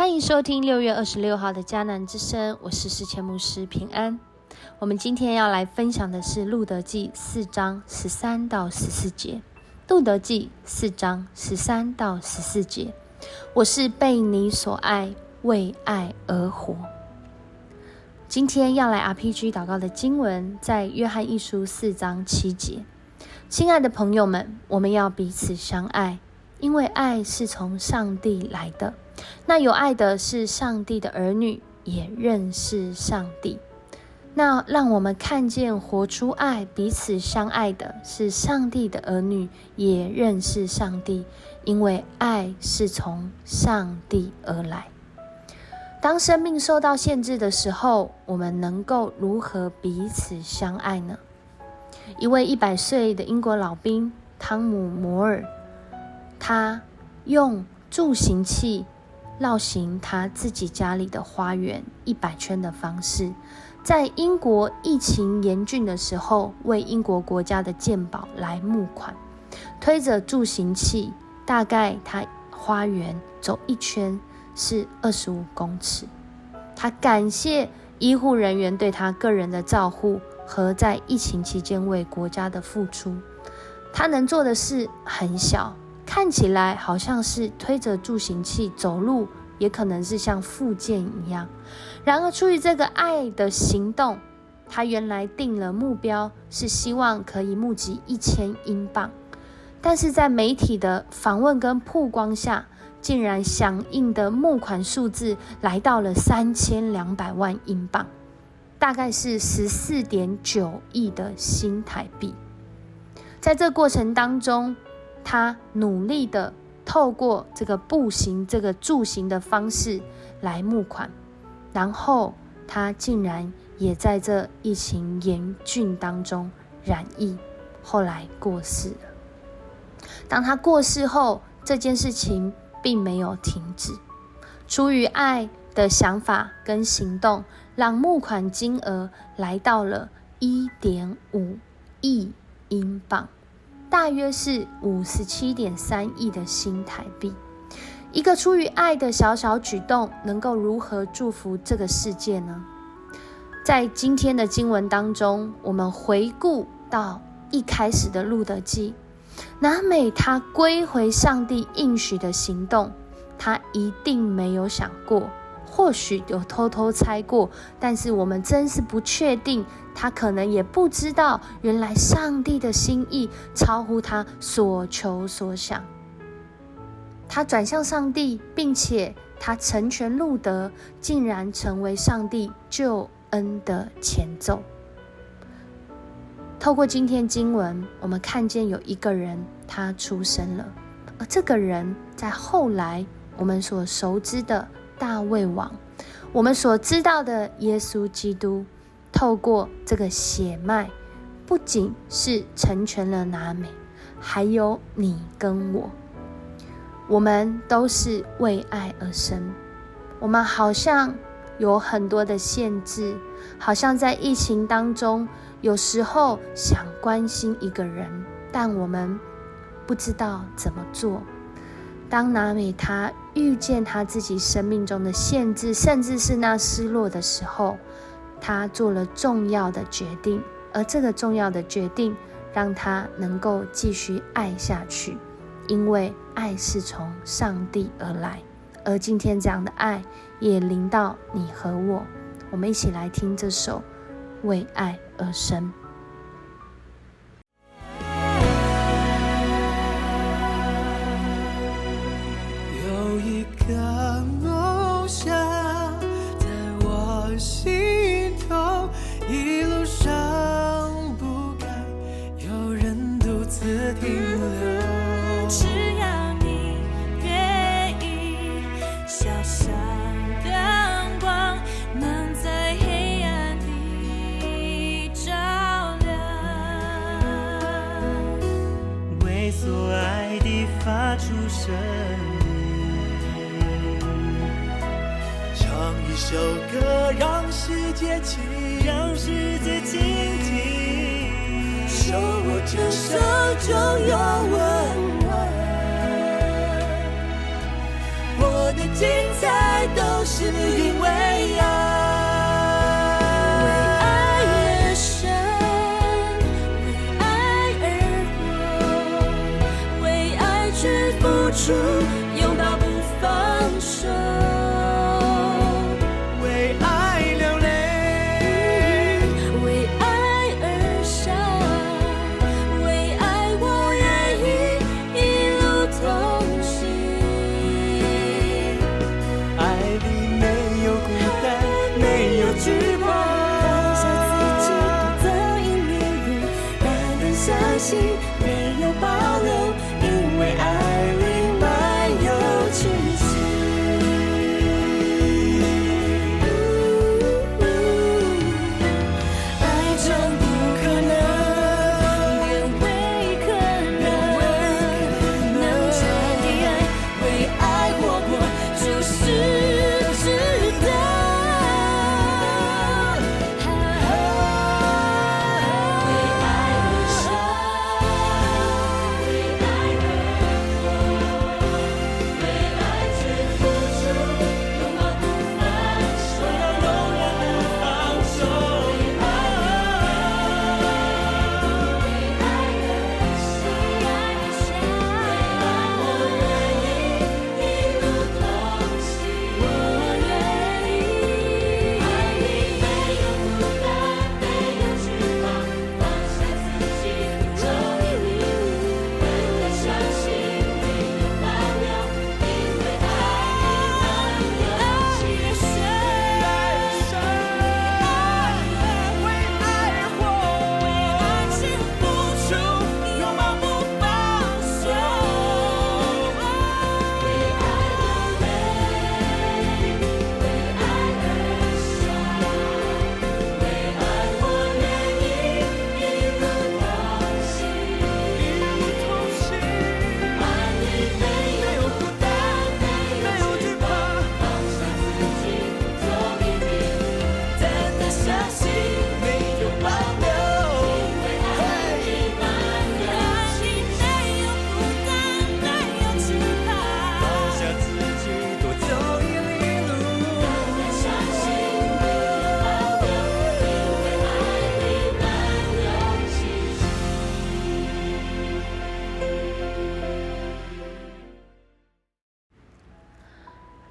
欢迎收听6月26号的迦南之声，我是世谦牧师平安。我们今天要来分享的是路得记4章13到14节。路得记4章13到14节，我是被你所爱，为爱而活。今天要来 RPG 祷告的经文在约翰一书4章7节。亲爱的朋友们，我们要彼此相爱，因为爱是从上帝来的。那有爱的是上帝的儿女，也认识上帝。那让我们看见活出爱，彼此相爱的是上帝的儿女，也认识上帝，因为爱是从上帝而来。当生命受到限制的时候，我们能够如何彼此相爱呢？一位100岁的英国老兵汤姆·摩尔，他用助行器绕行他自己家里的花园100圈的方式，在英国疫情严峻的时候，为英国国家的健保来募款，推着助行器，大概他花园走一圈是25公尺。他感谢医护人员对他个人的照护和在疫情期间为国家的付出。他能做的事很小，看起来好像是推着助行器走路，也可能是像复健一样。然而出于这个爱的行动，他原来定了目标，是希望可以募集1000英镑，但是在媒体的访问跟曝光下，竟然响应的募款数字来到了3200万英镑，大概是14.9亿的新台币。在这过程当中，他努力的透过这个步行、这个助行的方式来募款，然后他竟然也在这疫情严峻当中染疫，后来过世了。当他过世后，这件事情并没有停止。出于爱的想法跟行动，让募款金额来到了1.5亿英镑，大约是57.3亿的新台币。一个出于爱的小小举动，能够如何祝福这个世界呢？在今天的经文当中，我们回顾到一开始的路得记，拿美他归回上帝应许的行动，他一定没有想过，或许有偷偷猜过，但是我们真是不确定，他可能也不知道，原来上帝的心意超乎他所求所想。他转向上帝，并且他成全路得，竟然成为上帝救恩的前奏。透过今天经文，我们看见有一个人他出生了，而这个人在后来我们所熟知的大卫王，我们所知道的耶稣基督，透过这个血脉，不仅是成全了拿美，还有你跟我。我们都是为爱而生。我们好像有很多的限制，好像在疫情当中，有时候想关心一个人，但我们不知道怎么做。当拿美他遇见他自己生命中的限制，甚至是那失落的时候，他做了重要的决定，而这个重要的决定让他能够继续爱下去，因为爱是从上帝而来。而今天这样的爱也临到你和我。我们一起来听这首《为爱而生》。有一个梦想在我心头，一路上不该有人独自停留。只要你愿意，小小灯光能在黑暗里照亮，为所爱的发出声音，唱一首歌，让世界倾听，手握着手中有温暖，我的精彩都因为爱，为爱而生，为爱而活，为爱去付出，拥抱不放手。为爱流泪，为爱而伤，为爱我愿意一路同行。爱里没有孤单，没有惧怕，放下自己，多走一里路，单单相信，没有保留，因为爱里满有奇迹。爱真不可能，变为可能，能传递爱，为爱活过，就是值得。为爱而生，为爱而活，为爱去付出，拥抱不放手，永远不放手。为爱而生，为爱而生，为爱我愿意一路同行，我愿意。爱里没有孤单，没有惧怕，放下自己，走一里路，单单相信，没有保留，因为爱里满有奇迹。为爱而活，为爱去付出，拥抱不放手。为爱流泪，为爱而伤，为爱我愿意一路同行。爱里没有孤单，没有惧怕，放下自己，走一里路，单单相信，没有保留，因为爱里满有奇迹。没有孤单，没有惧怕，放下自己，多走一里路。单单相信，没有保留，因为爱里满有奇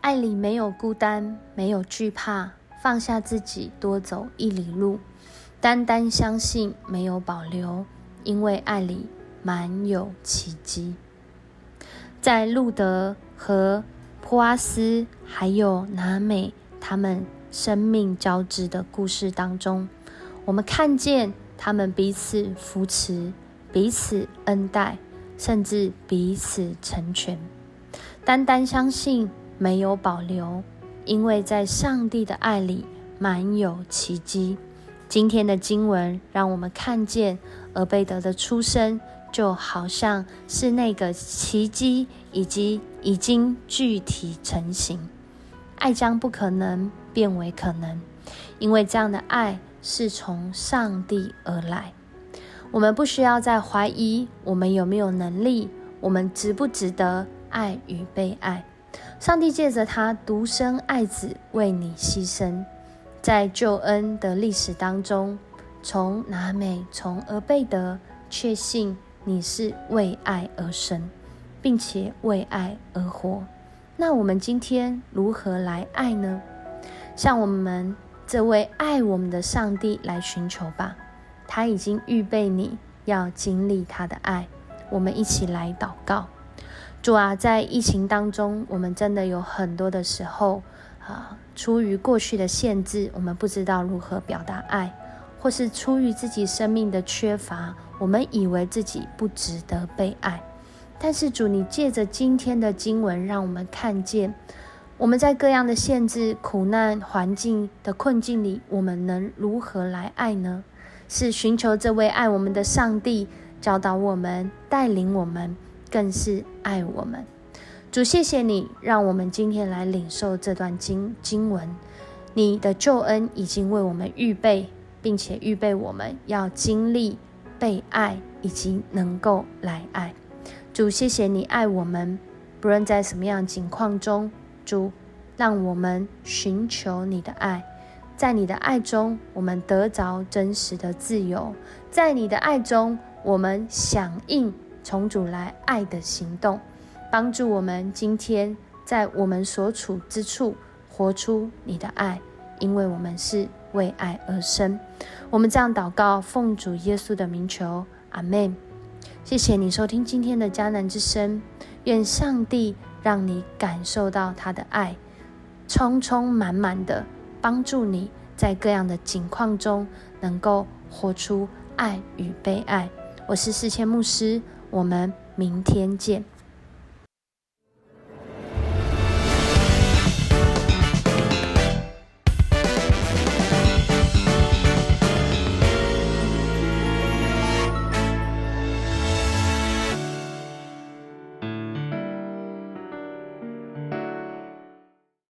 爱里没有孤单，没有惧怕，放下自己，多走一里路，单单相信，没有保留，因为爱里满有奇迹。在路德和波阿斯还有拿美他们生命交织的故事当中，我们看见他们彼此扶持，彼此恩待，甚至彼此成全。单单相信，没有保留，因为在上帝的爱里满有奇迹。今天的经文让我们看见俄贝德的出生就好像是那个奇迹以及已经具体成型，爱将不可能变为可能，因为这样的爱是从上帝而来。我们不需要再怀疑我们有没有能力，我们值不值得爱与被爱。上帝借着他独生爱子为你牺牲，在救恩的历史当中，从拿美，从俄贝德，确信你是为爱而生，并且为爱而活。那我们今天如何来爱呢？向我们这位爱我们的上帝来寻求吧，他已经预备你要经历他的爱。我们一起来祷告。主啊，在疫情当中，我们真的有很多的时候出于过去的限制，我们不知道如何表达爱，或是出于自己生命的缺乏，我们以为自己不值得被爱。但是主，你借着今天的经文，让我们看见我们在各样的限制、苦难、环境的困境里，我们能如何来爱呢？是寻求这位爱我们的上帝教导我们、带领我们，更是爱我们。主，谢谢你让我们今天来领受这段经文，你的救恩已经为我们预备，并且预备我们要经历被爱以及能够来爱。主，谢谢你爱我们，不论在什么样的境况中，主，让我们寻求你的爱，在你的爱中，我们得着真实的自由，在你的爱中，我们响应从主来爱的行动，帮助我们今天在我们所处之处活出你的爱，因为我们是为爱而生。我们这样祷告，奉主耶稣的名求，阿们。谢谢你收听今天的迦南之声，愿上帝让你感受到他的爱，充充满满的帮助你在各样的境况中能够活出爱与被爱。我是世谦牧师，我们明天见。